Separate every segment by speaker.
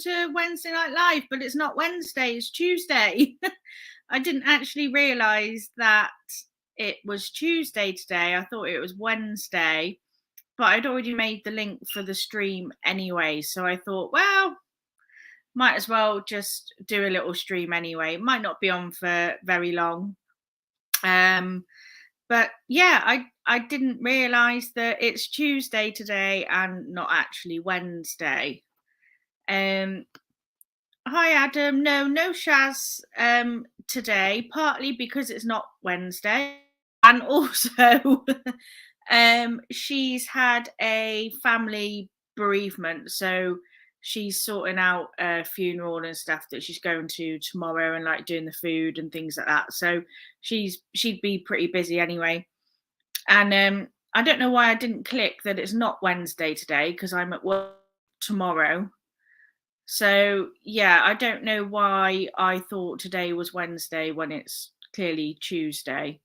Speaker 1: to Wednesday Night Live, but it's not Wednesday, it's Tuesday. I didn't actually realise that it was Tuesday today. I thought it was Wednesday, but I'd already made the link for the stream anyway. So I thought, well, might as well just do a little stream anyway. It might not be on for very long. But yeah, I didn't realise that it's Tuesday today and not actually Wednesday. Hi Adam, no Shaz today, partly because it's not Wednesday, and also she's had a family bereavement, so she's sorting out a funeral and stuff that she's going to tomorrow, and like doing the food and things like that. So she'd be pretty busy anyway. And I don't know why I didn't click that it's not Wednesday today, because I'm at work tomorrow. So yeah, I don't know why I thought today was Wednesday when it's clearly Tuesday.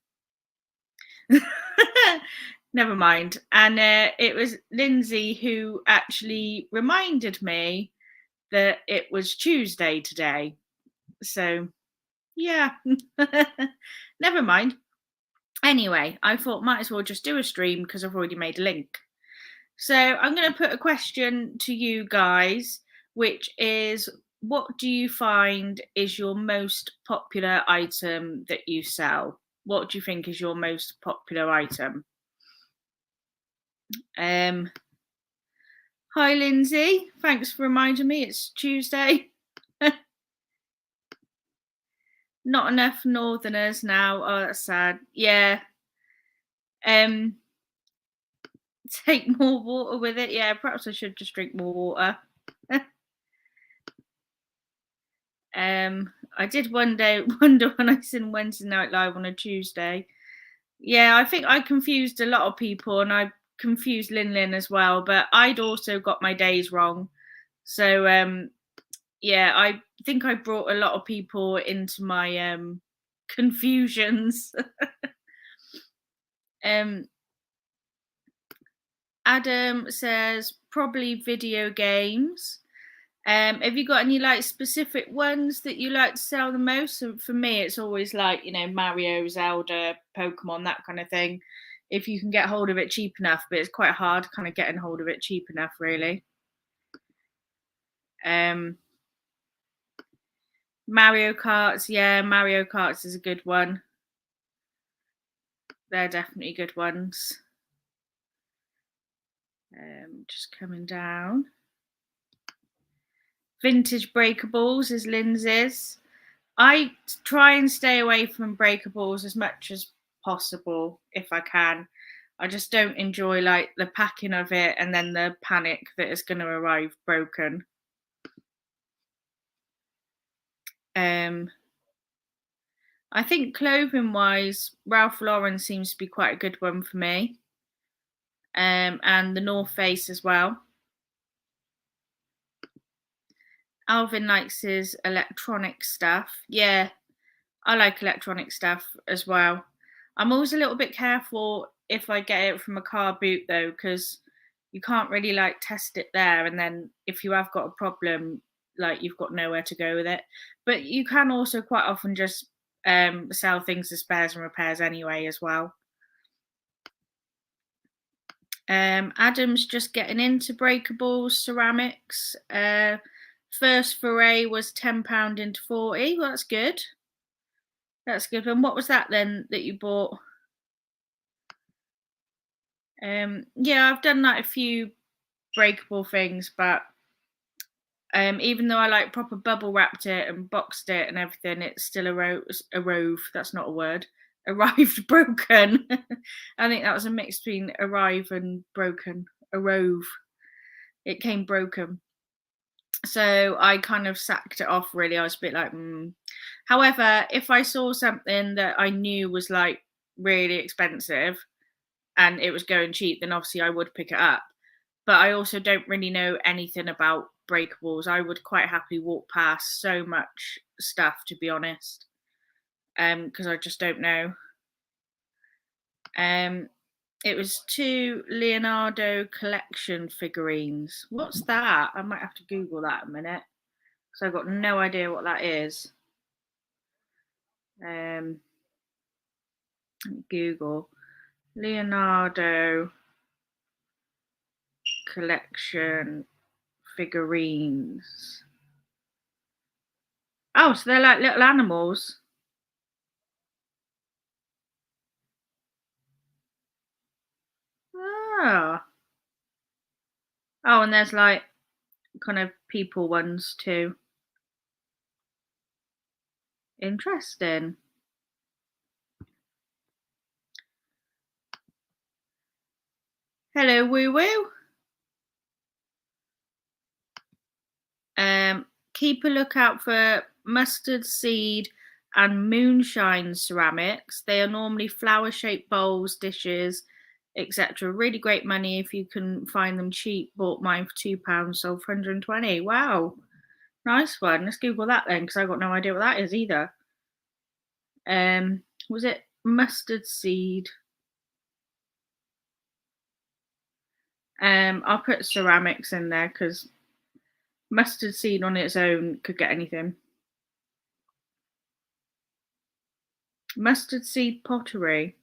Speaker 1: Never mind. And it was Lindsay who actually reminded me that it was Tuesday today. So yeah, never mind. Anyway, I thought might as well just do a stream because I've already made a link. So I'm going to put a question to you guys, which is, what do you find is your most popular item that you sell? What do you think is your most popular item? Hi Lindsay, thanks for reminding me it's Tuesday. Not enough Northerners now. Oh, that's sad. Yeah. Take more water with it. Yeah, perhaps I should just drink more water. I did wonder when I seen Wednesday Night Live on a Tuesday. Yeah, I think I confused a lot of people, and I confused Lin as well, but I'd also got my days wrong. So yeah, I think I brought a lot of people into my confusions. Adam says probably video games. Have you got any like specific ones that you like to sell the most? And for me, it's always like, Mario, Zelda, Pokemon, that kind of thing. If you can get hold of it cheap enough, but it's quite hard kind of getting hold of it cheap enough, really. Mario Karts, yeah, Mario Karts is a good one. They're definitely good ones. Just coming down. Vintage breakables is Lindsay's. I try and stay away from breakables as much as possible if I can. I just don't enjoy like the packing of it and then the panic that it's going to arrive broken. I think clothing wise, Ralph Lauren seems to be quite a good one for me. And the North Face as well. Alvin likes his electronic stuff. Yeah, I like electronic stuff as well. I'm always a little bit careful if I get it from a car boot though, because you can't really like test it there, and then if you have got a problem, like you've got nowhere to go with it. But you can also quite often just sell things as spares and repairs anyway as well. Adam's just getting into breakables, ceramics. First foray was £10 into 40. Well, that's good. That's good. And what was that then that you bought? Yeah, I've done like a few breakable things, but even though I like proper bubble wrapped it and boxed it and everything, it's still that's not a word, arrived broken. I think that was a mix between arrive and broken. Arove. It came broken. So I kind of sacked it off, really. I was a bit like, However, if I saw something that I knew was like really expensive and it was going cheap, then obviously I would pick it up. But I also don't really know anything about breakables. I would quite happily walk past so much stuff, to be honest, because I just don't know. It was 2 Leonardo collection figurines. What's that? I might have to Google that a minute. So I've got no idea what that is. Google Leonardo collection figurines. Oh, so they're like little animals. Oh. Oh, and there's like kind of people ones too. Interesting. Hello, woo woo. Keep a lookout for mustard seed and moonshine ceramics. They are normally flower shaped bowls, dishes, etc. Really great money if you can find them cheap. Bought mine for £2, sold for 120. Wow, nice one. Let's Google that then, because I've got no idea what that is either. Was it mustard seed? I'll put ceramics in there because mustard seed on its own could get anything. Mustard seed pottery.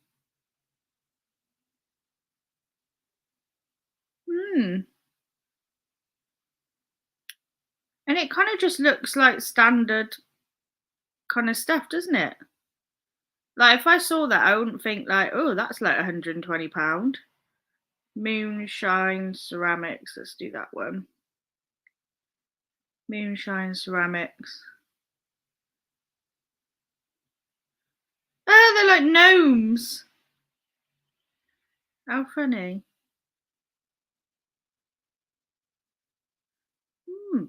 Speaker 1: Hmm. And it kind of just looks like standard kind of stuff, doesn't it? Like if I saw that, I wouldn't think like, oh, that's like £120. Moonshine ceramics. Let's do that one. Moonshine ceramics. Oh, they're like gnomes. How funny.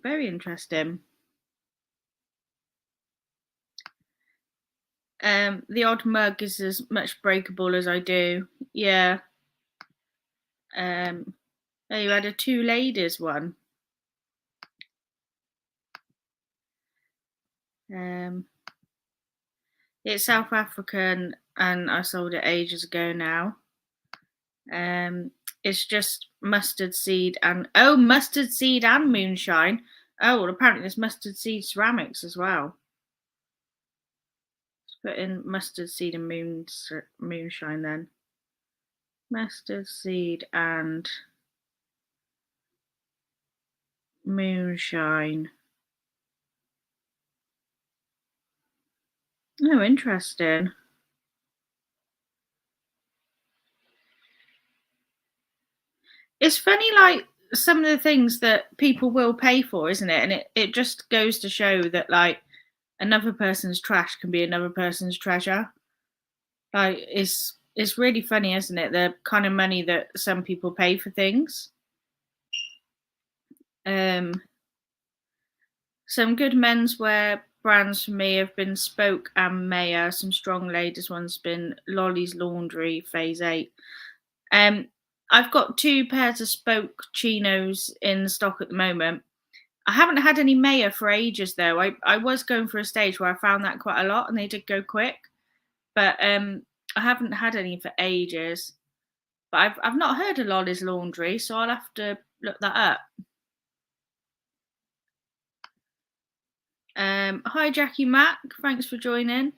Speaker 1: Very interesting. The odd mug is as much breakable as I do. Yeah. Oh, you had a two ladies one. It's South African and I sold it ages ago now. It's just mustard seed and mustard seed and moonshine. Oh, well, apparently there's mustard seed ceramics as well. Let's put in mustard seed and moonshine then. Mustard seed and moonshine. Oh, interesting. It's funny, like some of the things that people will pay for, isn't it? And it just goes to show that like another person's trash can be another person's treasure. Like it's really funny, isn't it? The kind of money that some people pay for things. Some good menswear brands for me have been Spoke and Mayer. Some strong ladies ones been Lolly's Laundry, Phase 8. I've got 2 pairs of Spoke chinos in stock at the moment. I haven't had any Mayer for ages though. I was going for a stage where I found that quite a lot and they did go quick. But I haven't had any for ages. But I've not heard of Lolly's Laundry, so I'll have to look that up. Hi Jackie Mack, thanks for joining.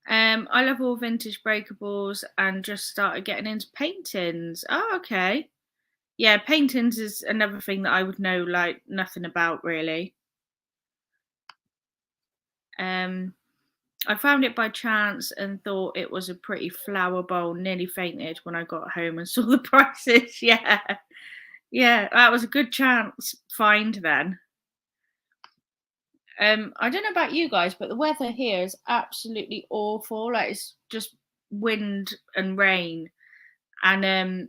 Speaker 1: I love all vintage breakables and just started getting into paintings. Oh, okay. Yeah, paintings is another thing that I would know like nothing about really. I found it by chance and thought it was a pretty flower bowl. Nearly fainted when I got home and saw the prices. Yeah, yeah, that was a good chance find then. I don't know about you guys, but the weather here is absolutely awful. Like it's just wind and rain, and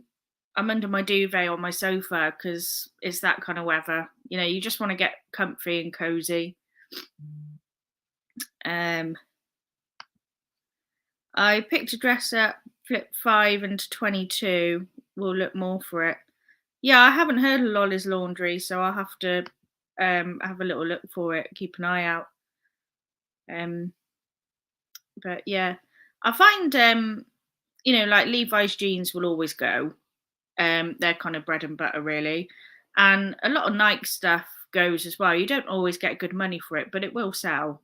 Speaker 1: I'm under my duvet on my sofa because it's that kind of weather. You know, you just want to get comfy and cozy. I picked a dress up, flip 5 into 22. We'll look more for it. Yeah, I haven't heard of Lolly's Laundry, so I'll have to have a little look for it, keep an eye out. But yeah, I find you know, like Levi's jeans will always go. They're kind of bread and butter really. And a lot of Nike stuff goes as well. You don't always get good money for it, but it will sell.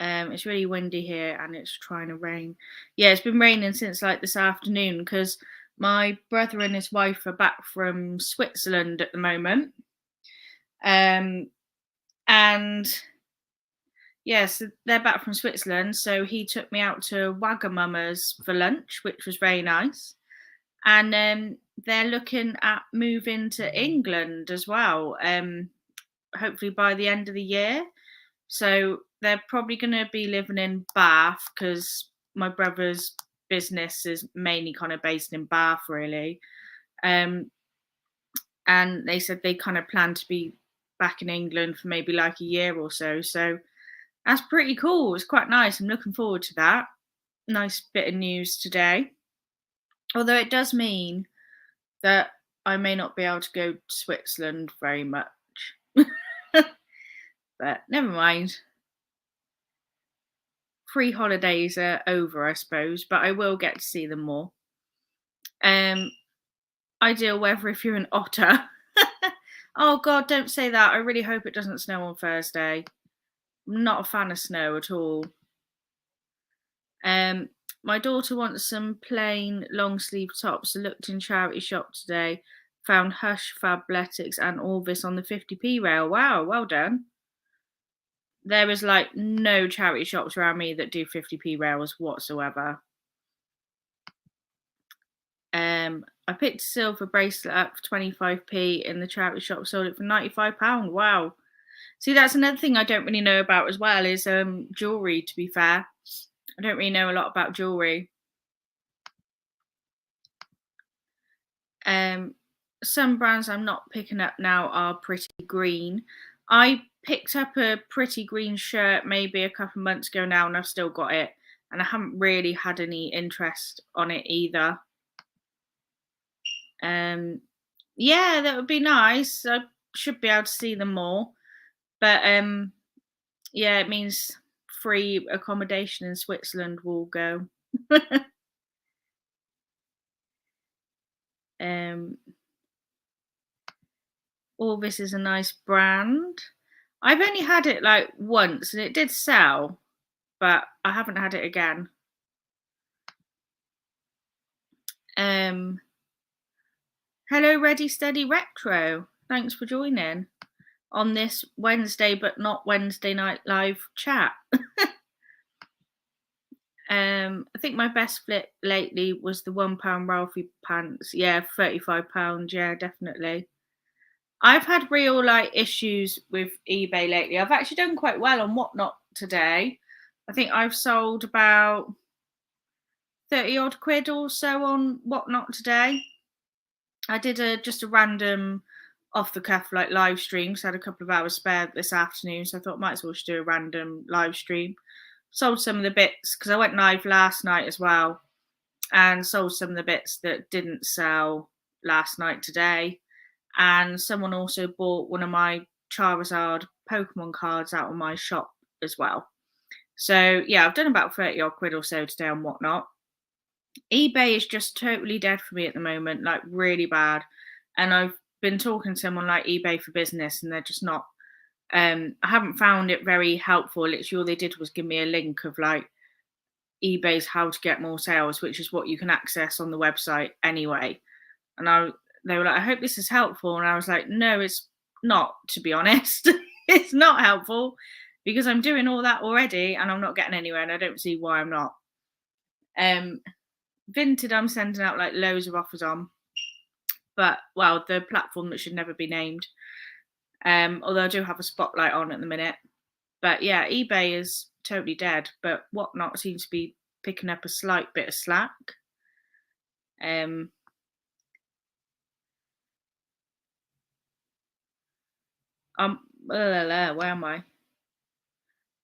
Speaker 1: It's really windy here and it's trying to rain. Yeah, it's been raining since like this afternoon because my brother and his wife are back from Switzerland at the moment. Um, and yes, they're back from Switzerland. So he took me out to Wagamama's for lunch, which was very nice. And they're looking at moving to England as well. Hopefully by the end of the year. So they're probably going to be living in Bath because my brother's business is mainly kind of based in Bath, really. And they said they kind of plan to be back in England for maybe like a year or so. So that's pretty cool. It's quite nice. I'm looking forward to that. Nice bit of news today. Although it does mean that I may not be able to go to Switzerland very much. But never mind. Free holidays are over, I suppose, but I will get to see them more. Ideal weather if you're an otter. Oh God, don't say that. I really hope it doesn't snow on Thursday. I'm not a fan of snow at all. My daughter wants some plain long sleeve tops. I looked in charity shop today, found Hush, Fabletics, and Orvis on the 50p rail. Wow, well done. There is like no charity shops around me that do 50p rails whatsoever. I picked a silver bracelet up for 25p in the charity shop, sold it for £95. Wow. See, that's another thing I don't really know about as well is jewellery, to be fair. I don't really know a lot about jewellery. Some brands I'm not picking up now are Pretty Green. I picked up a Pretty Green shirt maybe a couple of months ago now and I've still got it. And I haven't really had any interest on it either. Yeah, that would be nice. I should be able to see them more. But yeah, it means free accommodation in Switzerland will go. Orvis is a nice brand. I've only had it like once and it did sell, but I haven't had it again. Hello, Ready Steady Retro. Thanks for joining on this Wednesday, but not Wednesday night live chat. I think my best flip lately was the £1 Ralphie pants. Yeah, £35. Yeah, definitely. I've had real like issues with eBay lately. I've actually done quite well on Whatnot today. I think I've sold about 30 odd quid or so on Whatnot today. I did just a random off the cuff like live stream. So I had a couple of hours spare this afternoon. So I thought might as well just do a random live stream. Sold some of the bits because I went live last night as well and sold some of the bits that didn't sell last night today. And someone also bought one of my Charizard Pokemon cards out of my shop as well. So yeah, I've done about 30 odd quid or so today on Whatnot. eBay is just totally dead for me at the moment, like really bad. And I've been talking to someone like eBay for Business and they're just not, I haven't found it very helpful. Literally all they did was give me a link of like eBay's how to get more sales, which is what you can access on the website anyway. And they were like, I hope this is helpful. And I was like, no, it's not, to be honest. It's not helpful because I'm doing all that already and I'm not getting anywhere and I don't see why I'm not. Vinted, I'm sending out like loads of offers on. But, well, the platform that should never be named. Although I do have a spotlight on at the minute. But yeah, eBay is totally dead. But Whatnot seems to be picking up a slight bit of slack. Where am I?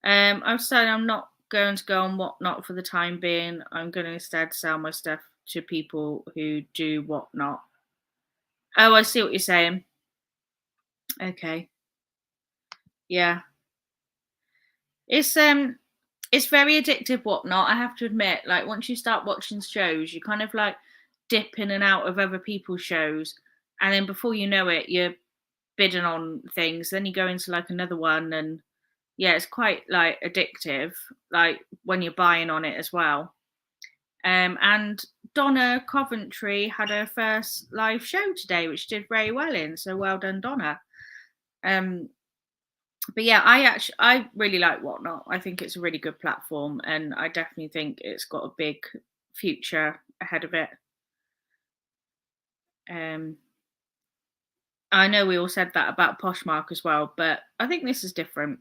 Speaker 1: I've said I'm not going to go on Whatnot for the time being. I'm going to instead sell my stuff to people who do Whatnot. Oh, I see what you're saying. Okay. Yeah. It's very addictive Whatnot, I have to admit. Like once you start watching shows, you kind of like dip in and out of other people's shows. and then before you know it, you're bidding on things. Then you go into like another one, and yeah, it's quite like addictive. Like when you're buying on it as well. And Donna Coventry had her first live show today, which did very well in. So well done, Donna. Um, but yeah, I really like Whatnot. I think it's a really good platform, and I definitely think it's got a big future ahead of it. Um, I know we all said that about Poshmark as well, but I think this is different.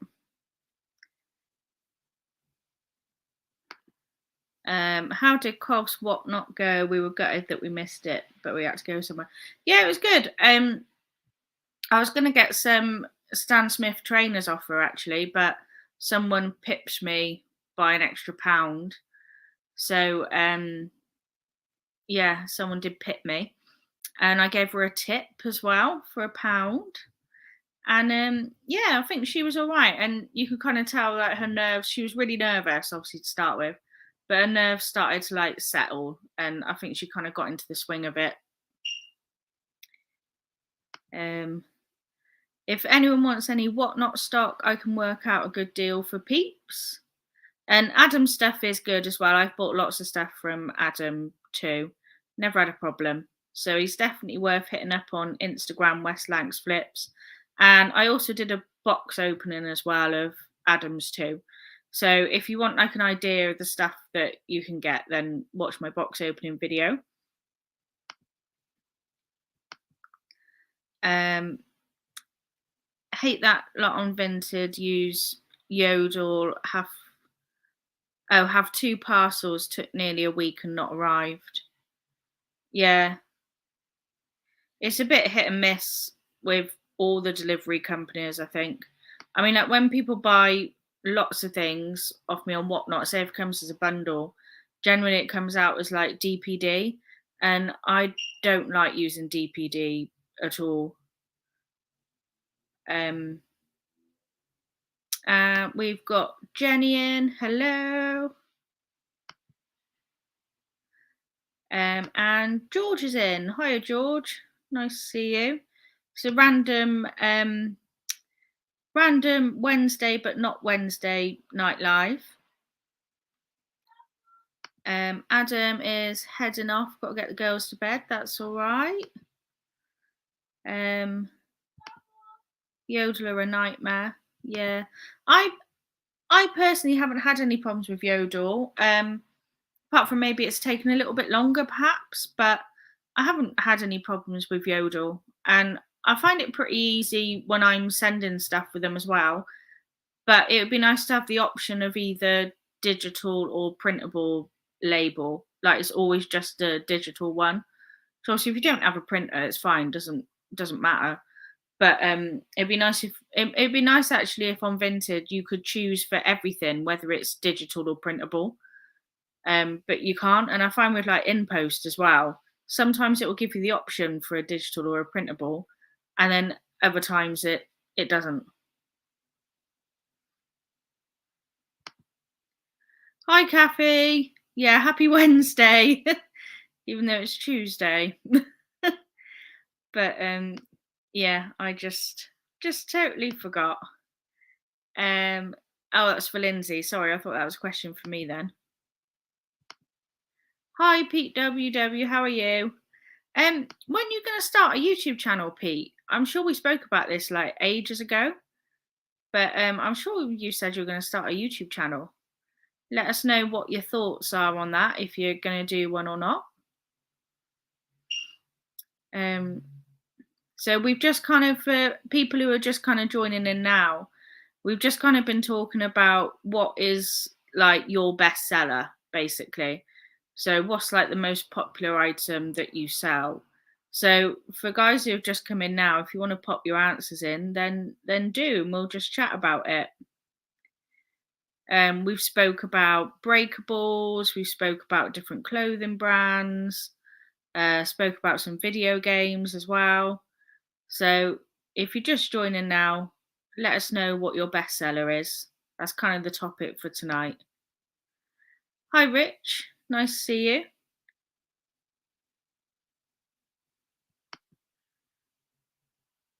Speaker 1: How did Cov's Whatnot go? We were gutted that we missed it, but we had to go somewhere. Yeah, it was good. I was going to get some Stan Smith trainers off her actually, but someone pipped me by an extra £1. So yeah, someone did pip me, and I gave her a tip as well for £1. And yeah, I think she was all right. And you could kind of tell like her nerves. She was really nervous, obviously to start with, but her nerves started to like settle, and I think she kind of got into the swing of it. If anyone wants any Whatnot stock, I can work out a good deal for peeps. And Adam's stuff is good as well. I've bought lots of stuff from Adam too. Never had a problem. So he's definitely worth hitting up on Instagram, West Lancs Flips. And I also did a box opening as well of Adam's too. So if you want like an idea of the stuff that you can get, then watch my box opening video. Hate that lot on Vinted use Yodel have 2 parcels, took nearly a week and not arrived. Yeah. It's a bit hit and miss with all the delivery companies, I think. I mean, like when people buy lots of things off me on Whatnot, say if it comes as a bundle, generally it comes out as like DPD, and I don't like using DPD at all. We've got Jenny in. Hello. And George is in. Hiya, George. Nice to see you. It's a random Wednesday, but not Wednesday night live. Adam is heading off. Got to get the girls to bed. That's all right. Yodel are a nightmare. Yeah, I personally haven't had any problems with Yodel. Apart from maybe it's taken a little bit longer, perhaps, but I haven't had any problems with Yodel, and I find it pretty easy when I'm sending stuff with them as well. But it would be nice to have the option of either digital or printable label. Like it's always just a digital one. So obviously, if you don't have a printer, it's fine. Doesn't matter. But it'd be nice if it'd be nice actually if on Vinted you could choose for everything whether it's digital or printable. But you can't. And I find with like InPost as well, sometimes it will give you the option for a digital or a printable, and then other times it doesn't. Hi, Kathy. Yeah, happy Wednesday, even though it's Tuesday. But yeah, I just totally forgot. Oh, that's for Lindsay. Sorry, I thought that was a question for me then. Hi, Pete WW. How are you? When you going to start a YouTube channel, Pete? I'm sure we spoke about this like ages ago, but I'm sure you said you're going to start a YouTube channel. Let us know what your thoughts are on that, if you're going to do one or not. So we've just kind of, for people who are just kind of joining in now, we've just kind of been talking about what is like your bestseller, basically. So what's like the most popular item that you sell? So for guys who have just come in now, if you want to pop your answers in, then do, and we'll just chat about it. We've spoke about breakables, we spoke about different clothing brands, spoke about some video games as well. So if you're just joining now, let us know what your bestseller is. That's kind of the topic for tonight. Hi, Rich. Nice to see you.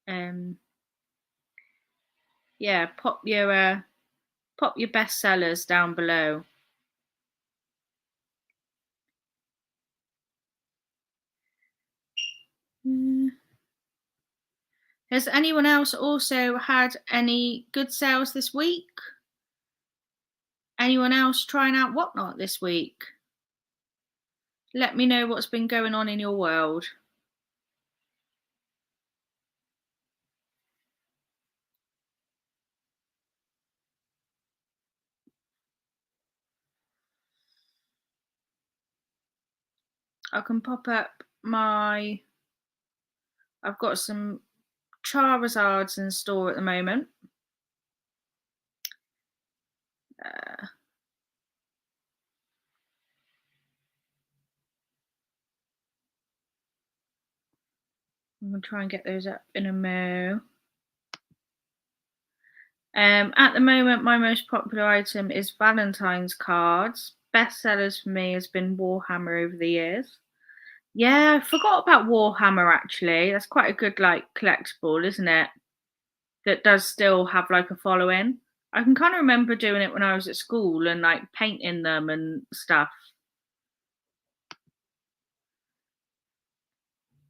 Speaker 1: Um, yeah, pop your bestsellers down below. Mm. Has anyone else also had any good sales this week? Anyone else trying out Whatnot this week? Let me know what's been going on in your world. I can pop up my. I've got some Charizards in store at the moment. Uh, I'm gonna try and get those up in a mo. At the moment, my most popular item is Valentine's cards. Bestsellers for me has been Warhammer over the years. Yeah, I forgot about Warhammer actually. That's quite a good like collectible, isn't it? That does still have like a following. I can kind of remember doing it when I was at school and like painting them and stuff.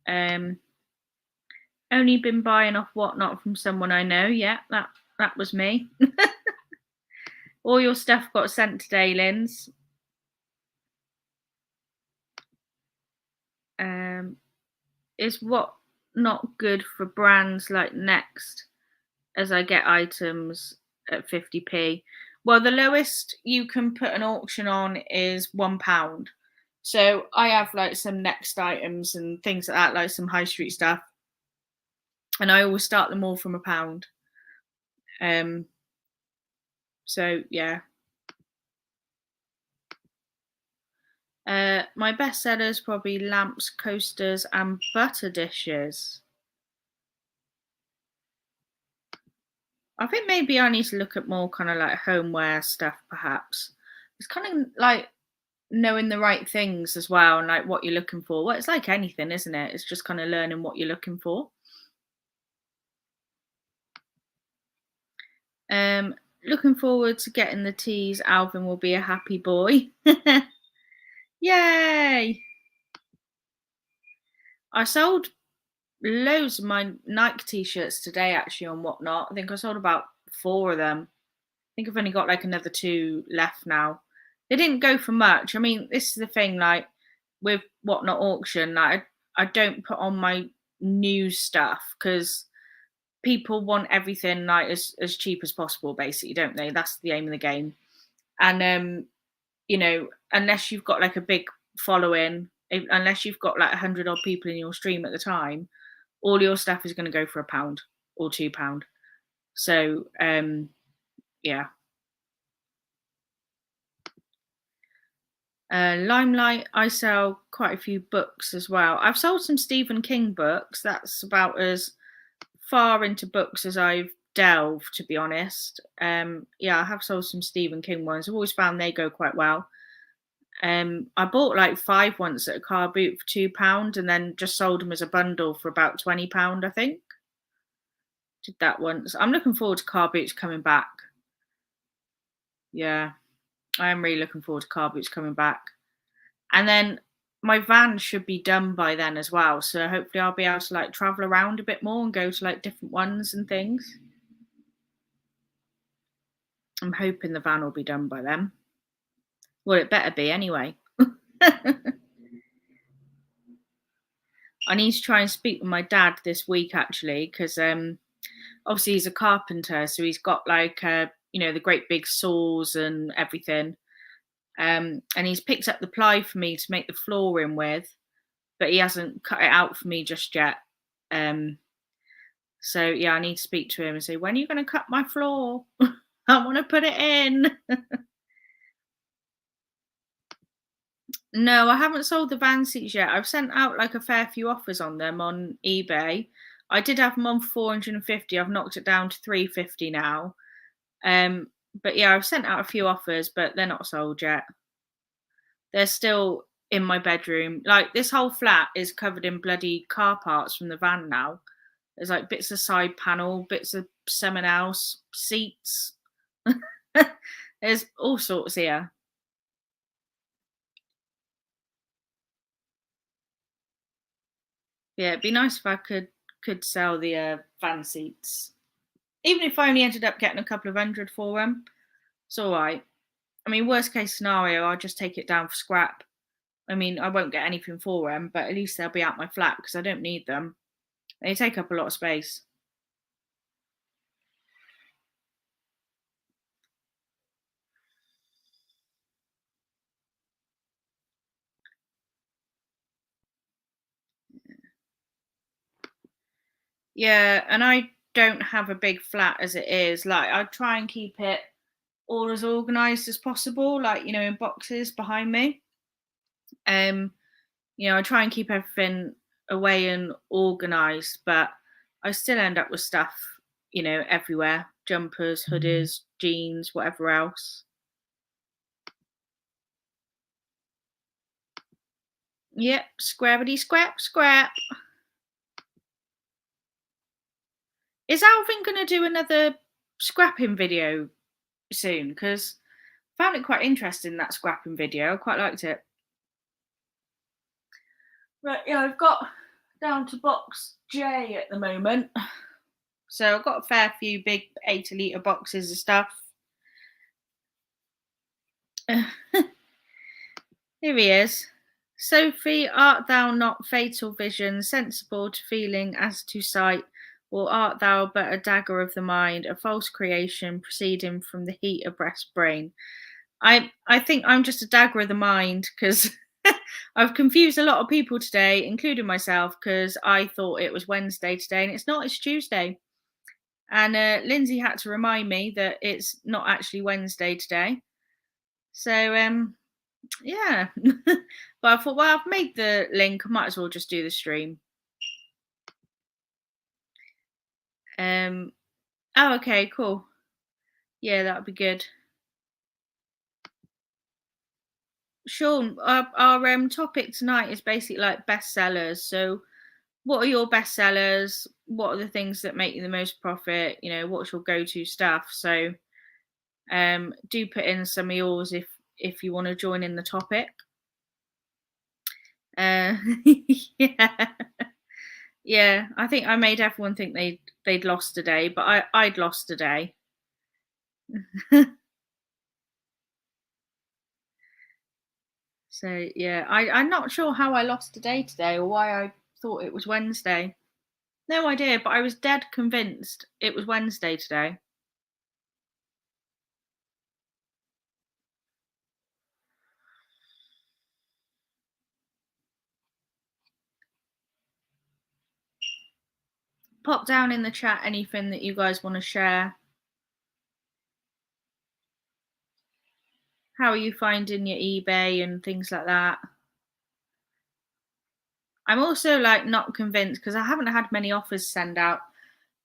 Speaker 1: Um, Only been buying off Whatnot from someone I know. Yeah, that was me. All your stuff got sent today, Linz. Um, is what not good for brands like Next as I get items at 50p. Well, the lowest you can put an auction on is £1. So I have like some Next items and things like that, like some high street stuff, and I always start them all from £1. Um, so yeah. My best sellers probably lamps, coasters, and butter dishes. I think maybe I need to look at more kind of like homeware stuff, perhaps. It's kind of like knowing the right things as well and like what you're looking for. Well, it's like anything, isn't it? It's just kind of learning what you're looking for. Um, Looking forward to getting the teas. Alvin will be a happy boy. Yay! I sold loads of my Nike t-shirts today actually on Whatnot. I think I sold about 4 of them. I think I've only got like another 2 left now. They didn't go for much. I mean, this is the thing, like with Whatnot auction, like I don't put on my new stuff because people want everything like as cheap as possible, basically, don't they? That's the aim of the game. And unless you've got like a big following, unless you've got like 100 odd people in your stream at the time, all your stuff is going to go for £1 or £2. So yeah. Limelight, I sell quite a few books as well. I've sold some Stephen King books. That's about as far into books as I've delved, to be honest. Yeah, I have sold some Stephen King ones. I've always found they go quite well. I bought like 5 once at a car boot for £2 and then just sold them as a bundle for about £20, I think. Did that once. I'm looking forward to car boots coming back. Yeah, I am really looking forward to car boots coming back. And then my van should be done by then as well. So hopefully I'll be able to like travel around a bit more and go to like different ones and things. I'm hoping the van will be done by then. Well, it better be anyway. I need to try and speak with my dad this week actually, because obviously he's a carpenter, so he's got like the great big saws and everything. And he's picked up the ply for me to make the flooring with, but he hasn't cut it out for me just yet. So yeah, I need to speak to him and say, when are you going to cut my floor? I want to put it in. No, I haven't sold the van seats yet. I've sent out like a fair few offers on them on eBay. I did have them on for 450. I've knocked it down to 350 now. But yeah, I've sent out a few offers, but they're not sold yet. They're still in my bedroom. Like this whole flat is covered in bloody car parts from the van now. There's like bits of side panel, bits of something else, seats. There's all sorts here. Yeah, it'd be nice if I could sell the van seats. Even if I only ended up getting a couple of hundred for them, it's all right. I mean, worst case scenario, I'll just take it down for scrap. I mean, I won't get anything for them, but at least they'll be out my flat because I don't need them. They take up a lot of space. Yeah, and I don't have a big flat as it is. Like, I try and keep it all as organized as possible, like, in boxes behind me. Um, I try and keep everything away and organized, but I still end up with stuff, everywhere. Jumpers, hoodies, jeans, whatever else. Yep, scrabbity scrap scrap. Is Alvin gonna do another scrapping video soon? Because I found it quite interesting, that scrapping video. I quite liked it. Right, yeah, I've got down to box J at the moment. So I've got a fair few big 80-litre boxes of stuff. Here he is. Sophie, art thou not fatal vision, sensible to feeling as to sight, or art thou but a dagger of the mind, a false creation proceeding from the heat of breast brain? I think I'm just a dagger of the mind because I've confused a lot of people today, including myself, because I thought it was Wednesday today and it's not, it's Tuesday. And Lindsay had to remind me that it's not actually Wednesday today. So, yeah. But I thought, well, I've made the link. I might as well just do the stream. Oh, okay, cool. Yeah, that would be good. Sean, our topic tonight is basically like bestsellers. So, what are your bestsellers? What are the things that make you the most profit? What's your go-to stuff? So, do put in some of yours if you want to join in the topic. Yeah, yeah. I think I made everyone think they'd lost a day, but I'd lost a day. So yeah, I'm not sure how I lost a day today or why I thought it was Wednesday. No idea, but I was dead convinced it was Wednesday today. Pop down in the chat anything that you guys want to share. How are you finding your eBay and things like that? I'm also like not convinced because I haven't had many offers send out.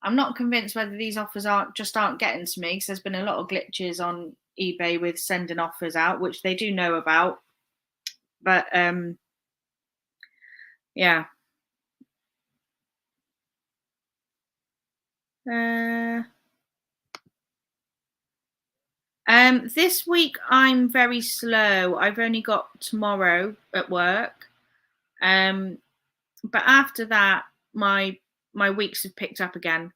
Speaker 1: I'm not convinced whether these offers aren't getting to me because there's been a lot of glitches on eBay with sending offers out, which they do know about. But yeah. This week I'm very slow. I've only got tomorrow at work. But after that, my weeks have picked up again,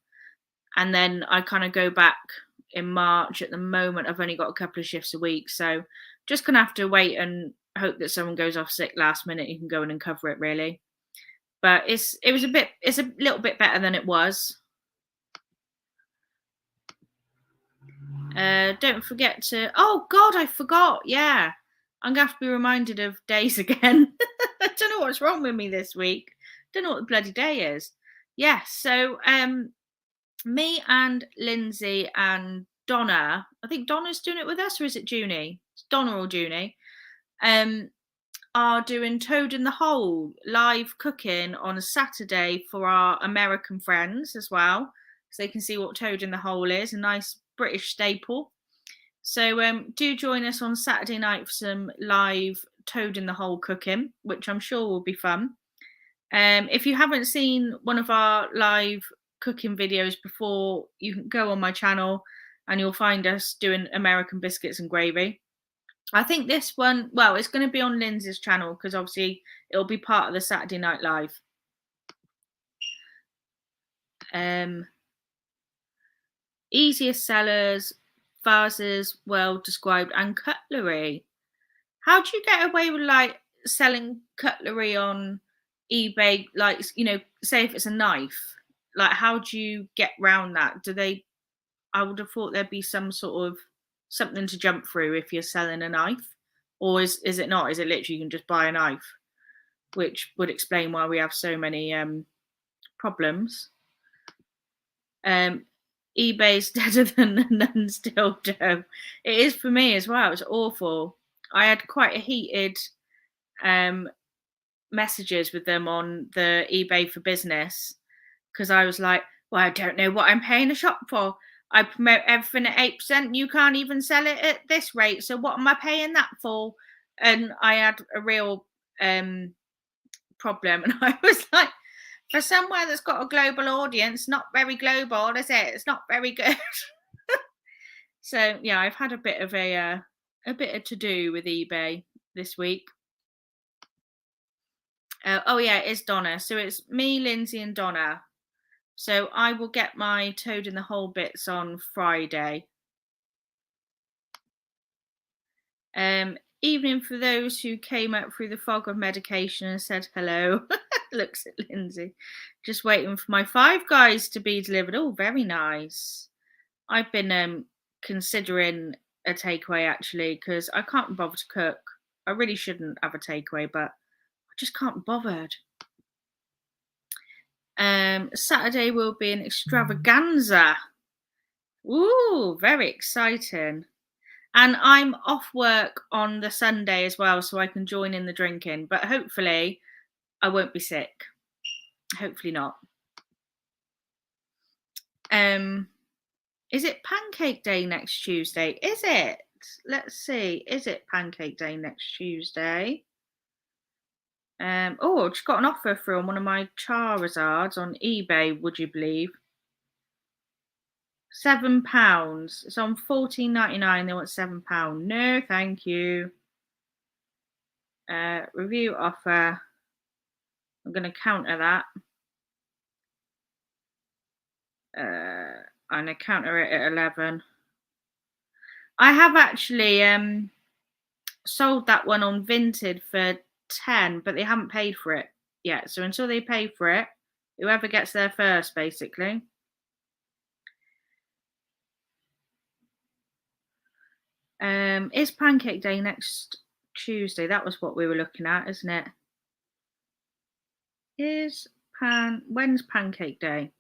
Speaker 1: and then I kind of go back in March. At the moment, I've only got a couple of shifts a week, so just gonna have to wait and hope that someone goes off sick last minute. You can go in and cover it, really. But it's a little bit better than it was. Don't forget to. Oh God, I forgot. Yeah, I'm gonna have to be reminded of days again. I don't know what's wrong with me this week. Don't know what the bloody day is. Yes, so me and Lindsay and Donna. I think Donna's doing it with us, or is it Junie? It's Donna or Junie. Are doing Toad in the Hole live cooking on a Saturday for our American friends as well, so they can see what Toad in the Hole is, a nice British staple. So do join us on Saturday night for some live Toad in the Hole cooking, which I'm sure will be fun. If you haven't seen one of our live cooking videos before, you can go on my channel and you'll find us doing American biscuits and gravy. I think this one, well, it's going to be on Lindsay's channel because obviously it'll be part of the Saturday Night Live. Easiest sellers, vases, well described, and cutlery. How do you get away with like selling cutlery on eBay? Like, say if it's a knife, like how do you get round that? I would have thought there'd be some sort of something to jump through if you're selling a knife, or is it not? Is it literally you can just buy a knife, which would explain why we have so many problems. eBay's deader than none still do. It is for me as well. It's awful. I had quite a heated messages with them on the eBay for business because I was like, well, I don't know what I'm paying the shop for. I promote everything at 8%. You can't even sell it at this rate. So what am I paying that for? And I had a real problem. And I was like, for somewhere that's got a global audience, not very global, is it? It's not very good. So yeah, I've had a bit of to do with eBay this week. Oh yeah, it's Donna. So it's me, Lindsay, and Donna. So I will get my Toad in the Hole bits on Friday. Evening for those who came up through the fog of medication and said hello. Looks at Lindsay. Just waiting for my Five Guys to be delivered. Oh, very nice. I've been considering a takeaway actually because I can't bother to cook. I really shouldn't have a takeaway, but I just can't be bothered. Saturday will be an extravaganza. Ooh, very exciting. And I'm off work on the Sunday as well, so I can join in the drinking. But hopefully I won't be sick. Hopefully not. Is it Pancake Day next Tuesday? Is it? Let's see. Is it Pancake Day next Tuesday? Oh, I just got an offer through on one of my Charizards on eBay, would you believe? £7. It's on $14.99. They want £7. No, thank you. Review offer. I'm going to counter that. I'm going to counter it at 11. I have actually sold that one on Vinted for 10, but they haven't paid for it yet. So until they pay for it, whoever gets there first, basically. Is Pancake Day next Tuesday? That was what we were looking at, isn't it? When's Pancake Day?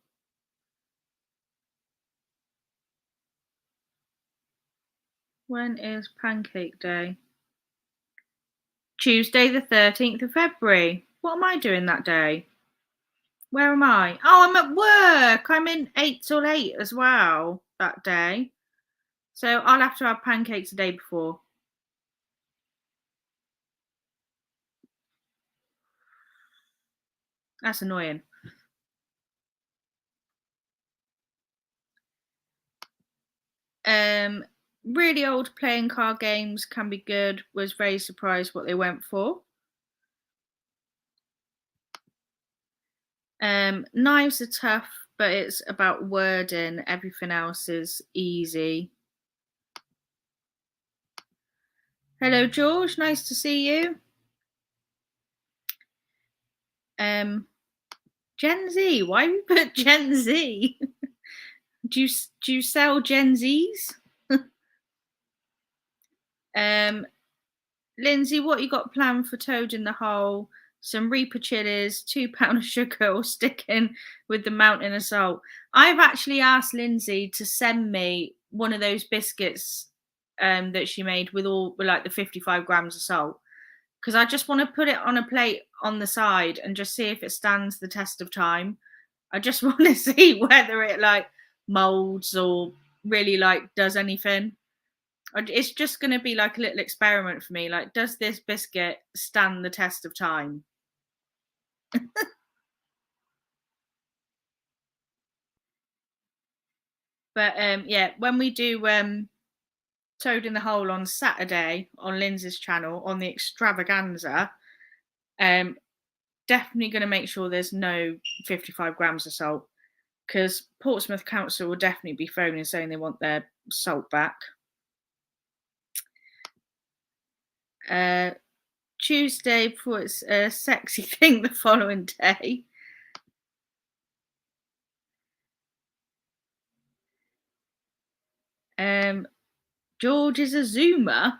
Speaker 1: When is Pancake Day? Tuesday the 13th of February. What am I doing that day? Where am I? Oh, I'm at work. I'm in 8 till 8 as well that day. So I'll have to have pancakes the day before. That's annoying. Really old playing card games can be good. Was very surprised what they went for. Knives are tough, but it's about wording. Everything else is easy. Hello, George. Nice to see you. Gen Z. Why have you put Gen Z? do you sell Gen Zs? Lindsay, what you got planned for Toad in the Hole? Some Reaper chilies, £2 of sugar, or sticking with the mountain of salt. I've actually asked Lindsay to send me one of those biscuits that she made with like the 55 grams of salt, because I just want to put it on a plate on the side and just see if it stands the test of time. I just want to see whether it like molds or really like does anything. It's just going to be like a little experiment for me. Like, does this biscuit stand the test of time? But yeah, when we do Toad in the Hole on Saturday on Lindsay's channel on the extravaganza, um, definitely going to make sure there's no 55 grams of salt, because Portsmouth Council will definitely be phoning saying they want their salt back. Tuesday before it's a sexy thing the following day. George is a Zoomer.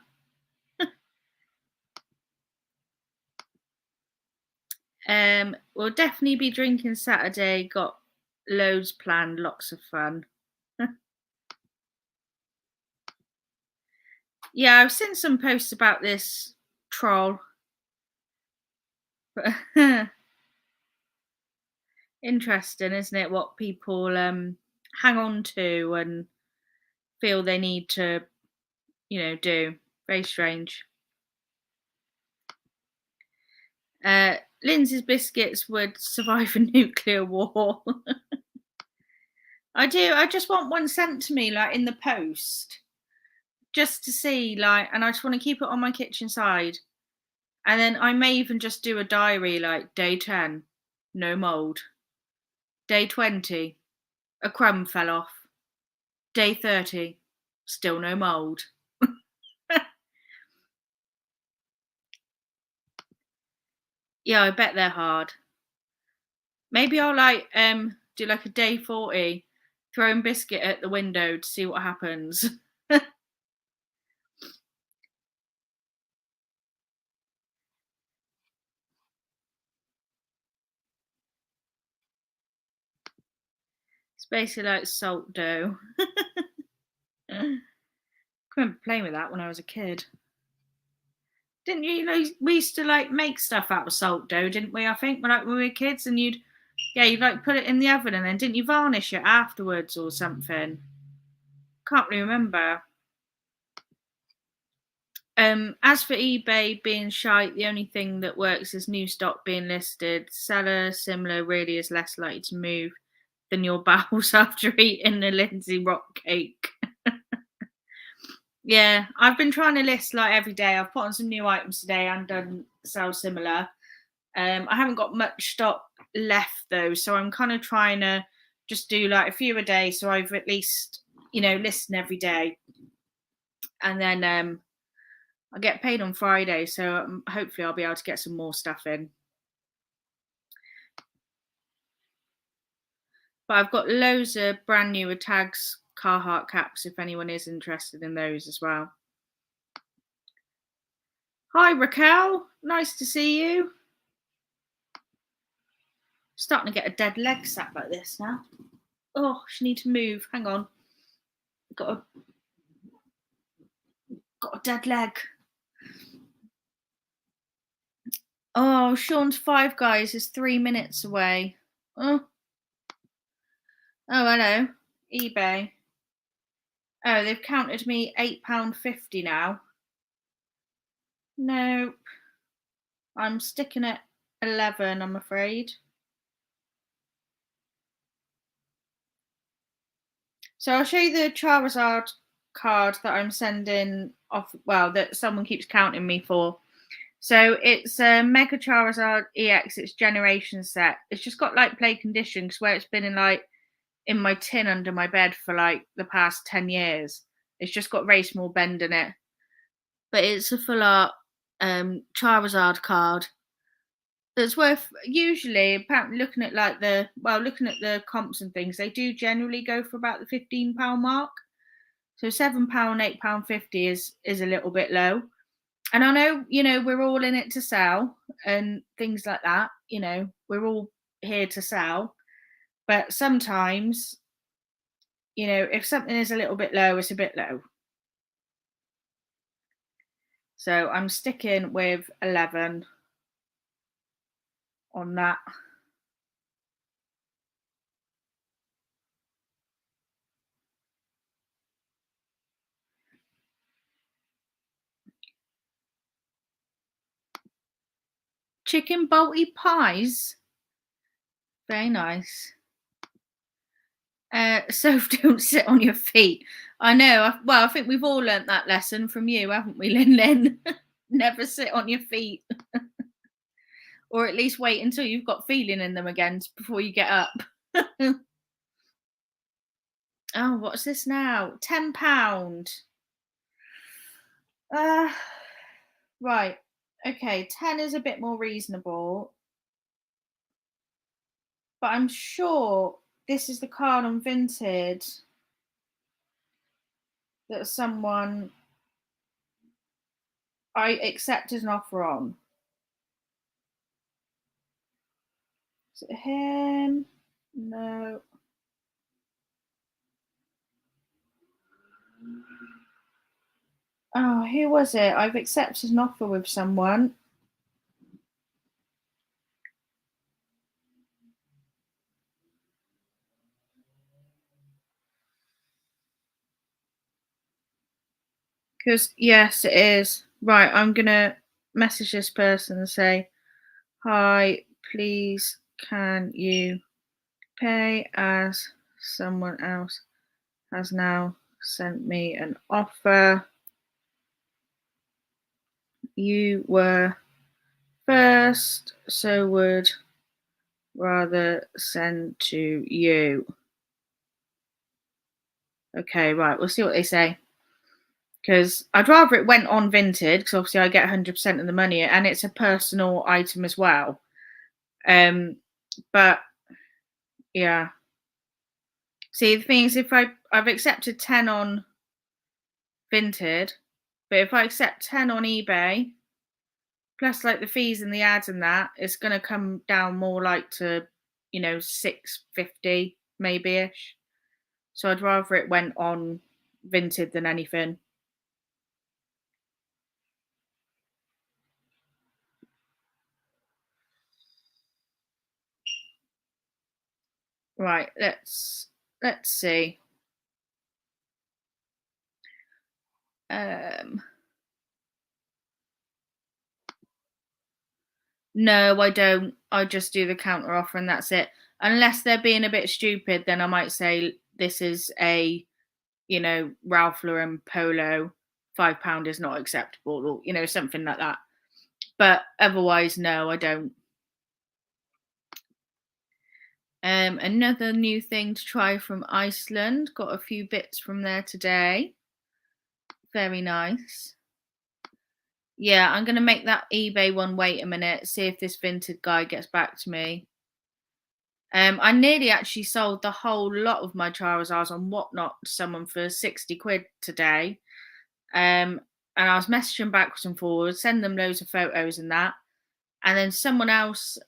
Speaker 1: We'll definitely be drinking Saturday. Got loads planned, lots of fun. Yeah, I've seen some posts about this troll. Interesting, isn't it? What people hang on to and feel they need to, do. Very strange. Lindsay's biscuits would survive a nuclear war. I do. I just want one sent to me, like in the post, just to see, like, and I just want to keep it on my kitchen side. And then I may even just do a diary, like day 10, no mold. Day 20, a crumb fell off. Day 30, still no mold. Yeah, I bet they're hard. Maybe I'll do like a day 40, throwing biscuit at the window to see what happens. It's basically like salt dough. I remember playing with that when I was a kid. Didn't you? We used to like make stuff out of salt dough, didn't we? I think when we were kids, and you'd like put it in the oven, and then didn't you varnish it afterwards or something? Can't really remember. As for eBay being shite, the only thing that works is new stock being listed. Seller similar really is less likely to move than your bowels after eating a Lindsay rock cake. Yeah, I've been trying to list like every day. I've put on some new items today and done sell similar. I haven't got much stock left though, so I'm kind of trying to just do like a few a day. So I've at least listen every day, and then I get paid on Friday, so hopefully I'll be able to get some more stuff in. But I've got loads of brand new tags, Carhartt caps, if anyone is interested in those as well. Hi Raquel, nice to see you. Starting to get a dead leg sat like this now. Oh, she need to move. Hang on. Got a dead leg. Oh, Sean's Five Guys is 3 minutes away. Oh, hello. eBay. Oh, they've counted me £8.50 now. Nope. I'm sticking at 11, I'm afraid. So I'll show you the Charizard card that I'm sending off, that someone keeps counting me for. So it's a Mega Charizard EX, it's generation set. It's just got like play condition, because where it's been in my tin under my bed for like the past 10 years. It's just got very small bend in it. But it's a full art Charizard card that's worth, usually, apparently looking at the comps and things, they do generally go for about the £15 mark. So £7, £8.50 is a little bit low. And I know, we're all in it to sell and things like that. We're all here to sell. But sometimes, if something is a little bit low, it's a bit low. So I'm sticking with 11 on that. Chicken bolty pies. Very nice. Soph, don't sit on your feet. I know. I think we've all learnt that lesson from you, haven't we, Lin Lin? Never sit on your feet, or at least wait until you've got feeling in them again before you get up. Oh, what's this now? £10. Uh, right. Okay, 10 is a bit more reasonable, but I'm sure this is the card on Vinted that someone I accepted an offer on. Is it him? No. Oh, who was it? I've accepted an offer with someone. Because, yes, it is. Right, I'm going to message this person and say, hi, please, can you pay as someone else has now sent me an offer. You were first, so would rather send to you. Okay, right, we'll see what they say. Because I'd rather it went on Vinted, because obviously I get 100% of the money, and it's a personal item as well. But yeah. See, the thing is, if I've accepted 10 on Vinted, but if I accept 10 on eBay, plus like the fees and the ads and that, it's going to come down more like to, 650 maybe ish. So I'd rather it went on Vinted than anything. Right, let's see. No, I don't. I just do the counter offer and that's it. Unless they're being a bit stupid, then I might say this is a, Ralph Lauren polo, £5 is not acceptable, or something like that. But otherwise, no, I don't. Another new thing to try from Iceland. Got a few bits from there today. Very nice. Yeah, I'm going to make that eBay one wait a minute, see if this Vinted guy gets back to me. I nearly actually sold the whole lot of my Charizards on Whatnot to someone for 60 quid today. And I was messaging backwards and forwards, send them loads of photos and that. And then someone else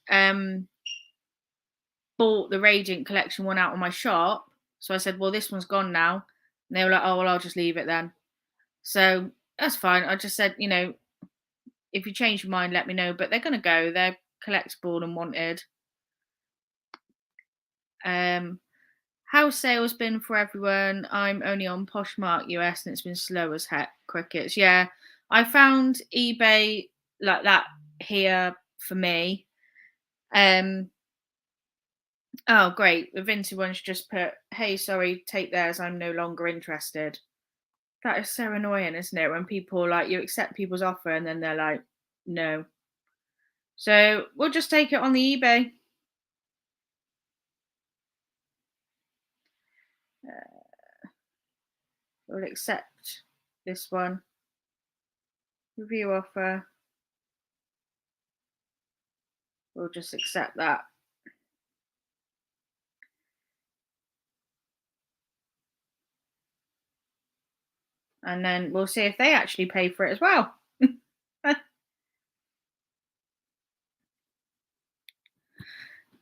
Speaker 1: bought the Radiant Collection one out of my shop. So I said, well, this one's gone now. And they were like, oh, well, I'll just leave it then. So that's fine. I just said, if you change your mind, let me know. But they're going to go. They're collectible and wanted. How's sales been for everyone? I'm only on Poshmark US and it's been slow as heck. Crickets. Yeah, I found eBay like that here for me. Oh, great. The Vinted one's just put, hey, sorry, take theirs. I'm no longer interested. That is so annoying, isn't it? When people you accept people's offer and then they're like, no. So we'll just take it on the eBay. We'll accept this one. Review offer. We'll just accept that. And then we'll see if they actually pay for it as well.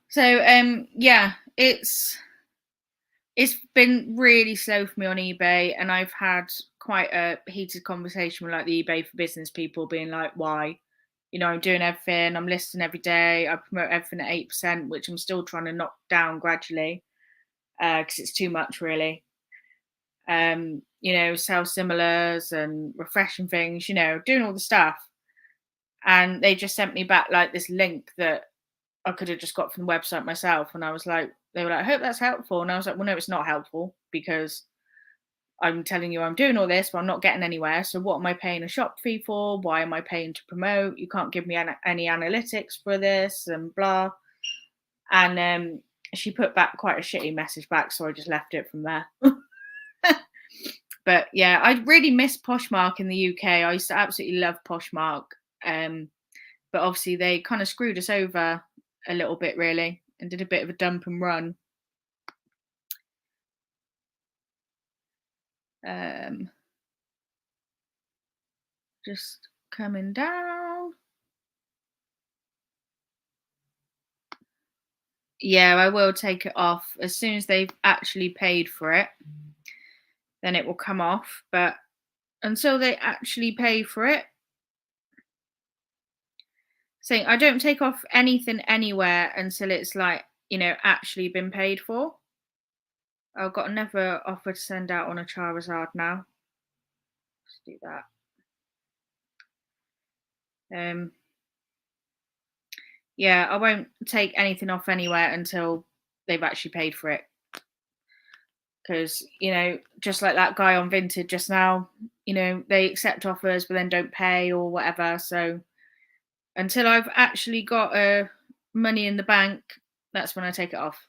Speaker 1: So yeah, it's been really slow for me on eBay, and I've had quite a heated conversation with the eBay for business people being like, why? I'm doing everything, I'm listing every day, I promote everything at 8%, which I'm still trying to knock down gradually because it's too much really. Sell similars and refreshing things, doing all the stuff. And they just sent me back this link that I could have just got from the website myself. And I was like, they were like, "I hope that's helpful." And I was like, "Well, no, it's not helpful because I'm telling you I'm doing all this, but I'm not getting anywhere. So what am I paying a shop fee for? Why am I paying to promote? You can't give me any analytics for this and blah." And she put back quite a shitty message back, so I just left it from there. But yeah, I really miss Poshmark in the UK. I used to absolutely love Poshmark. But obviously they kind of screwed us over a little bit really and did a bit of a dump and run. Um, just coming down. Yeah, I will take it off as soon as they've actually paid for it. Then it will come off. But until they actually pay for it, saying I don't take off anything anywhere until it's like, actually been paid for. I've got another offer to send out on a Charizard now. Let's do that. Yeah, I won't take anything off anywhere until they've actually paid for it. Because, just like that guy on Vinted just now, they accept offers but then don't pay or whatever. So until I've actually got money in the bank, that's when I take it off.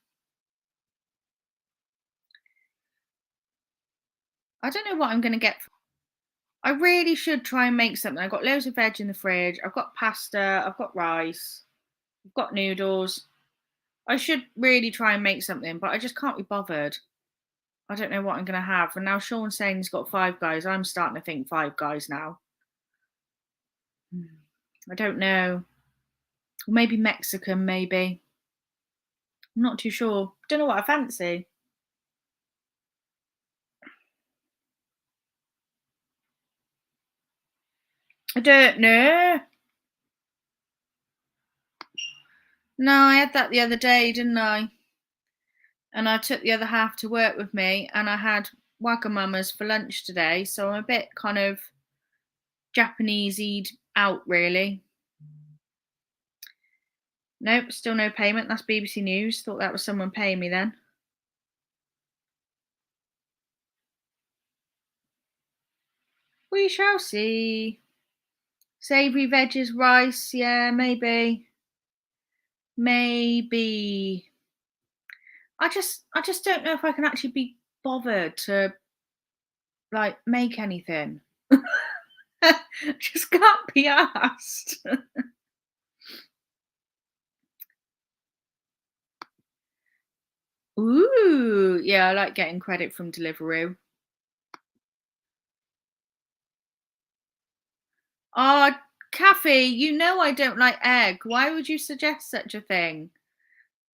Speaker 1: I don't know what I'm going to get. I really should try and make something. I've got loads of veg in the fridge. I've got pasta. I've got rice. I've got noodles. I should really try and make something, but I just can't be bothered. I don't know what I'm going to have. And now Sean's saying he's got Five Guys. I'm starting to think Five Guys now. I don't know. Maybe Mexican, maybe. I'm not too sure. Don't know what I fancy. I don't know. No, I had that the other day, didn't I? And I took the other half to work with me, and I had Wagamamas for lunch today. So I'm a bit kind of Japaneseyed out, really. Nope, still no payment. That's BBC News. Thought that was someone paying me then. We shall see. Savoury veggies, rice, yeah, maybe. Maybe. I just don't know if I can actually be bothered to like make anything. Just can't be asked. Ooh, yeah, I like getting credit from Deliveroo. Oh, Kathy, you know I don't like egg. Why would you suggest such a thing?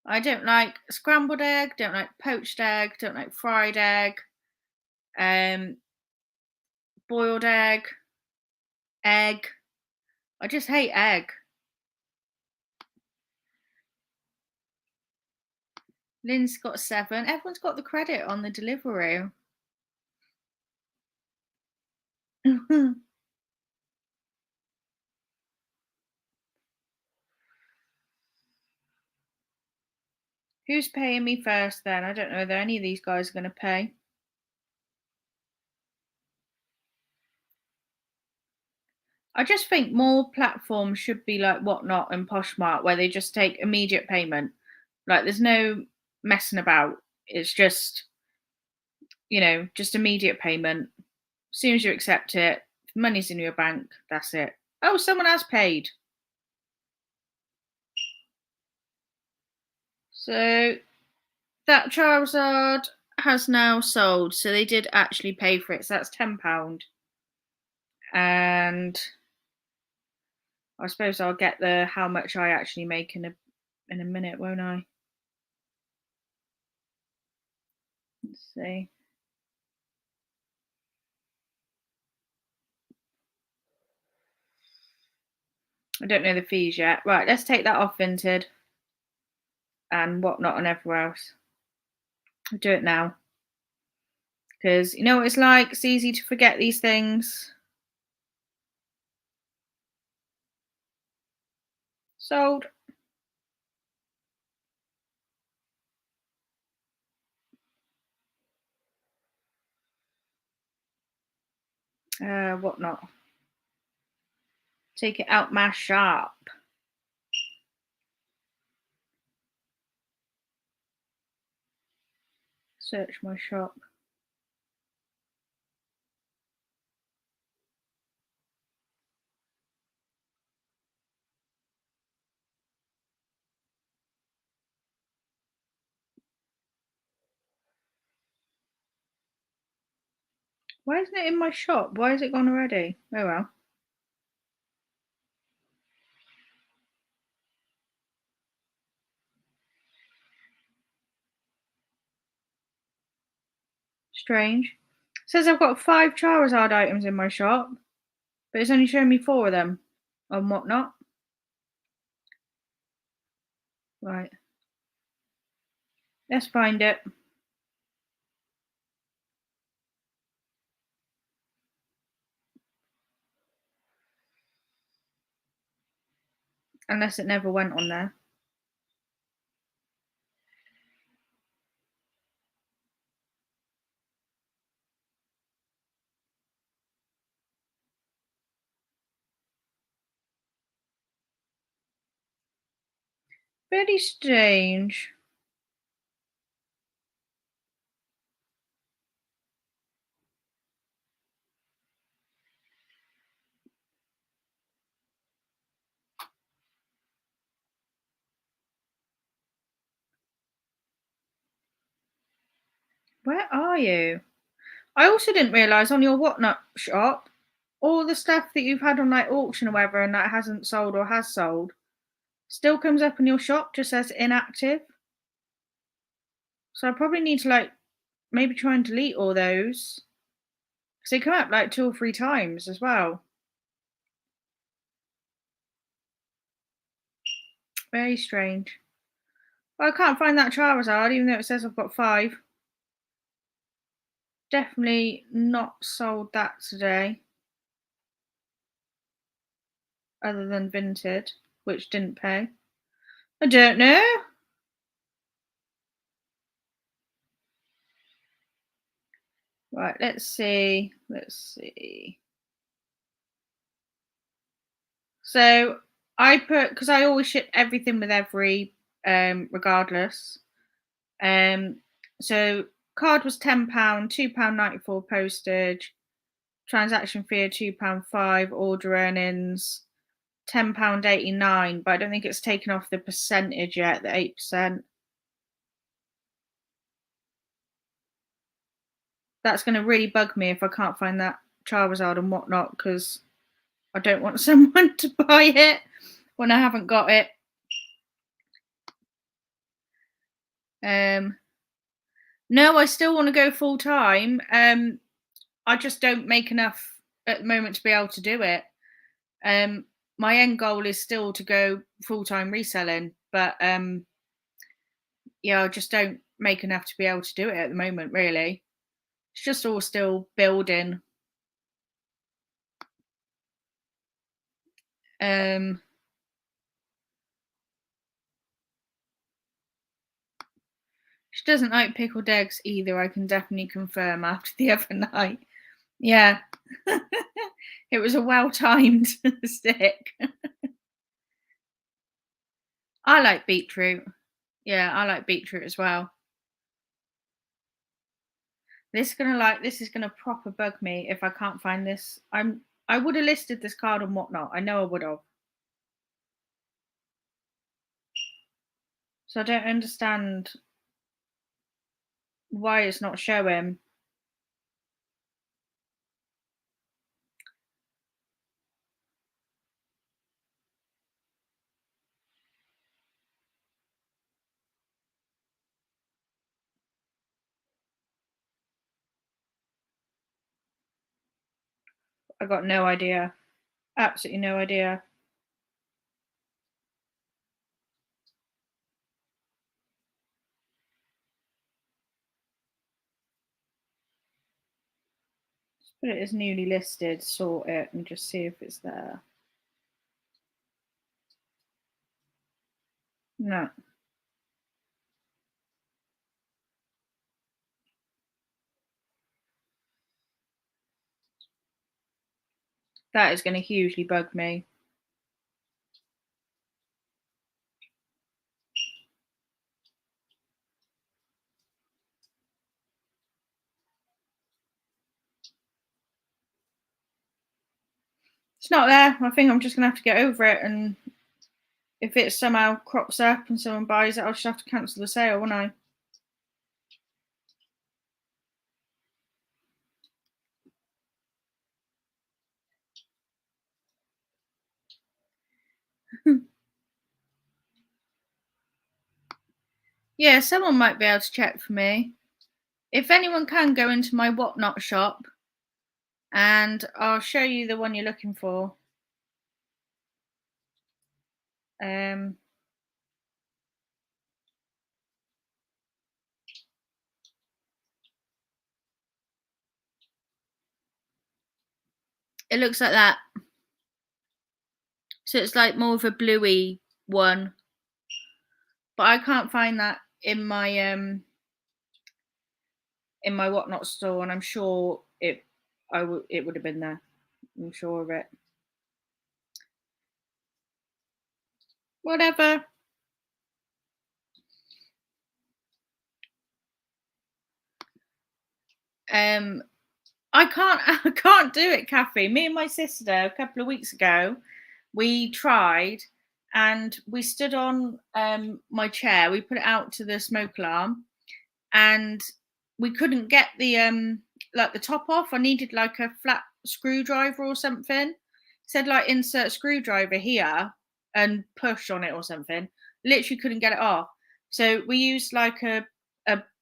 Speaker 1: I don't like scrambled egg, don't like poached egg, don't like fried egg, um, boiled egg, egg. I just hate egg. Lynn's got 7. Everyone's got the credit on the Deliveroo. Who's paying me first then? I don't know whether any of these guys are going to pay. I just think more platforms should be like Whatnot and Poshmark, where they just take immediate payment. Like there's no messing about. It's just, just immediate payment. As soon as you accept it, money's in your bank, that's it. Oh, someone has paid. So that Charizard has now sold. So they did actually pay for it. So that's £10. And I suppose I'll get the how much I actually make in a minute, won't I? Let's see. I don't know the fees yet. Right, let's take that off Vinted and Whatnot and everywhere else. I'll do it now. Because you know what it's like? It's easy to forget these things. Sold. Whatnot. Take it out my shop. Search my shop. Why isn't it in my shop? Why is it gone already? Oh well. Strange. It says I've got 5 Charizard items in my shop, but it's only showing me 4 of them on Whatnot. Right. Let's find it. Unless it never went on there. Very strange. Where are you? I also didn't realise on your Whatnot shop, all the stuff that you've had on like auction or whatever and that hasn't sold or has sold still comes up in your shop just as inactive. So I probably need to like maybe try and delete all those because they come up like 2 or 3 times as well. Very strange. Well, I can't find that Charizard even though it says I've got 5. Definitely not sold that today. Other than Vinted, which didn't pay. I don't know. Right, let's see. So I put because I always ship everything with every regardless. Um so card was £10, £2.94 postage, transaction fee of £2.5, order earnings £10.89, but I don't think it's taken off the percentage yet, the 8%. That's going to really bug me if I can't find that Charizard and Whatnot because I don't want someone to buy it when I haven't got it. No, I still want to go full time. I just don't make enough at the moment to be able to do it. My end goal is still to go full time reselling, but yeah, I just don't make enough to be able to do it at the moment. Really, it's just all still building. She doesn't like pickled eggs either. I can definitely confirm after the other night. Yeah, it was a well timed stick. I like beetroot. Yeah, I like beetroot as well. This is gonna proper bug me if I can't find this. I would have listed this card and Whatnot. I know I would have. So I don't understand why it's not showing. I got no idea. Absolutely no idea. Let's put it as newly listed, sort it, and just see if it's there. No. That is going to hugely bug me. It's not there. I think I'm just going to have to get over it. And if it somehow crops up and someone buys it, I'll just have to cancel the sale, won't I? Yeah, someone might be able to check for me. If anyone can, go into my Whatnot shop and I'll show you the one you're looking for. Um, it looks like that. So it's like more of a bluey one, but I can't find that in my Whatnot store, and I'm sure it would have been there. I'm sure of it. Whatever. Um, I can't do it, Kathy. Me and my sister a couple of weeks ago, we tried, and we stood on my chair. We put it out to the smoke alarm, and we couldn't get the like the top off. I needed like a flat screwdriver or something. It said like insert screwdriver here and push on it or something. Literally couldn't get it off. So we used like a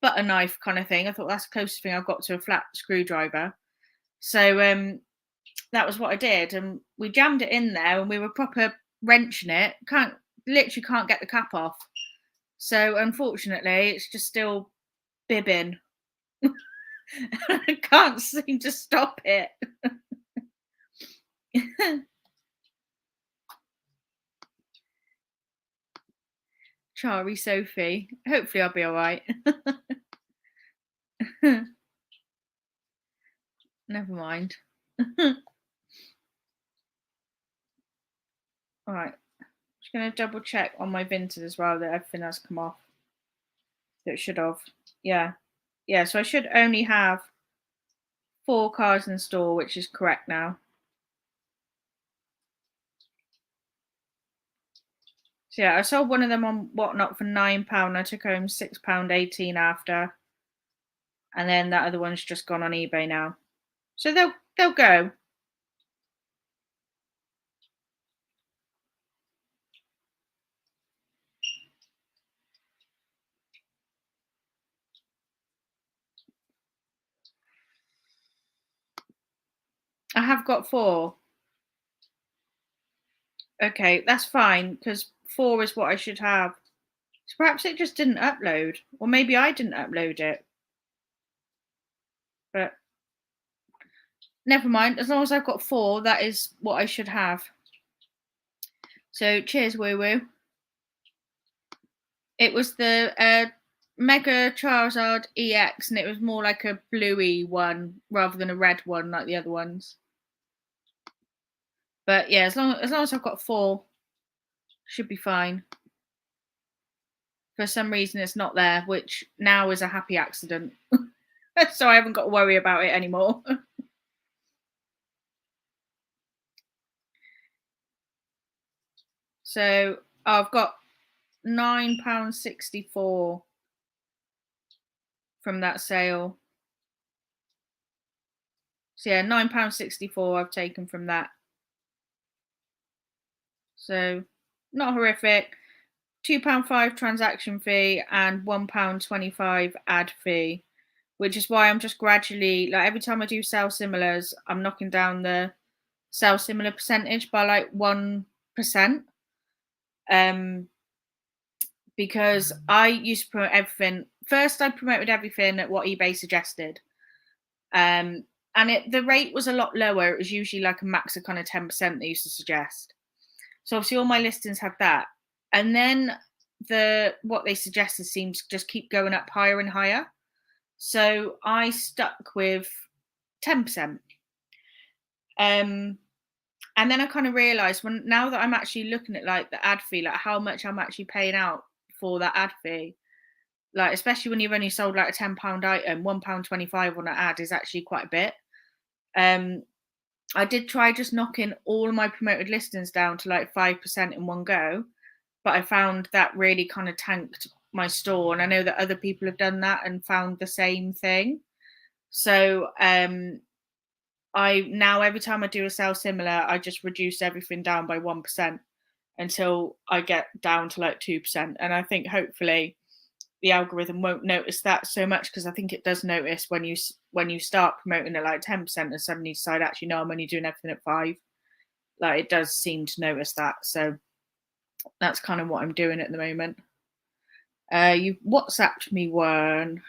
Speaker 1: butter knife kind of thing. I thought that's the closest thing I've got to a flat screwdriver. So that was what I did, and we jammed it in there, and we were proper wrenching it. Literally can't get the cap off. So unfortunately, it's just still bibbing. I can't seem to stop it. Chari Sophie. Hopefully I'll be all right. Never mind. All right. Just going to double check on my Vinted as well that everything has come off. That should have. Yeah. Yeah, so I should only have 4 cars in store, which is correct now. So yeah, I sold one of them on Whatnot for £9. I took home £6.18 after. And then that other one's just gone on eBay now. So they'll go. I have got 4. Okay, that's fine because 4 is what I should have. So perhaps it just didn't upload, or maybe I didn't upload it. But never mind. As long as I've got 4, that is what I should have. So cheers, woo woo. It was the Mega Charizard EX, and it was more like a bluey one rather than a red one like the other ones. But yeah, as long as I've got 4, should be fine. For some reason, it's not there, which now is a happy accident. So I haven't got to worry about it anymore. So I've got £9.64 from that sale. So yeah, £9.64 I've taken from that. So not horrific. £2.5 transaction fee and £1.25 ad fee, which is why I'm just gradually, like every time I do sell similars, I'm knocking down the sell similar percentage by like 1%. Because I used to promote everything. First, I promoted everything at what eBay suggested. And the rate was a lot lower. It was usually like a max of kind of 10% they used to suggest. So obviously all my listings had that. And then what they suggested seems to just keep going up higher and higher. So I stuck with 10%. And then I kind of realized now that I'm actually looking at like the ad fee, like how much I'm actually paying out for that ad fee. Like, especially when you've only sold like a £10 item, £1.25 on an ad is actually quite a bit. Um, I did try just knocking all of my promoted listings down to like 5% in one go, but I found that really kind of tanked my store. And I know that other people have done that and found the same thing. So I now every time I do a sale similar, I just reduce everything down by 1% until I get down to like 2%. And I think hopefully the algorithm won't notice that so much, because I think it does notice when you start promoting at like 10% and suddenly decide actually no, I'm only doing everything at 5. Like, it does seem to notice that. So that's kind of what I'm doing at the moment. You WhatsApped me one.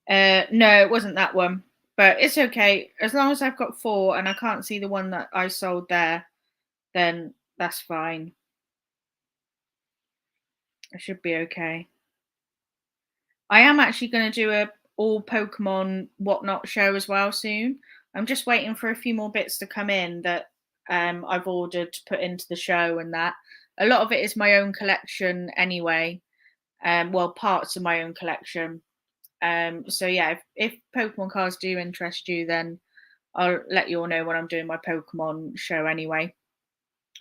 Speaker 1: No, it wasn't that one, but it's okay as long as I've got 4 and I can't see the one that I sold there. Then that's fine. I should be okay. I am actually going to do a all Pokemon whatnot show as well soon. I'm just waiting for a few more bits to come in that I've ordered to put into the show, and that a lot of it is my own collection anyway. Well, parts of my own collection. So yeah, if Pokemon cards do interest you, then I'll let you all know when I'm doing my Pokemon show anyway,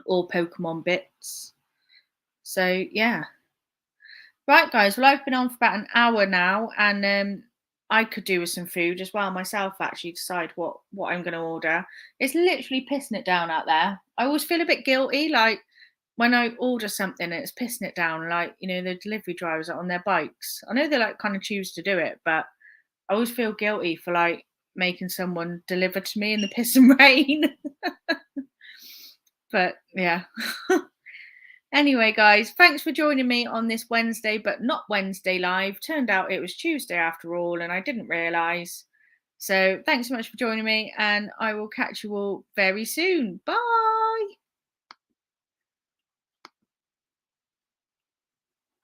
Speaker 1: all Pokemon bits. So yeah. Right, guys. Well, I've been on for about an hour now, and I could do with some food as well myself. Actually, decide what I'm going to order. It's literally pissing it down out there. I always feel a bit guilty, like when I order something and it's pissing it down. Like, the delivery drivers are on their bikes. I know they like kind of choose to do it, but I always feel guilty for like making someone deliver to me in the piss and rain. But yeah. Anyway, guys, thanks for joining me on this Wednesday, but not Wednesday live. Turned out it was Tuesday after all, and I didn't realise. So thanks so much for joining me, and I will catch you all very soon. Bye.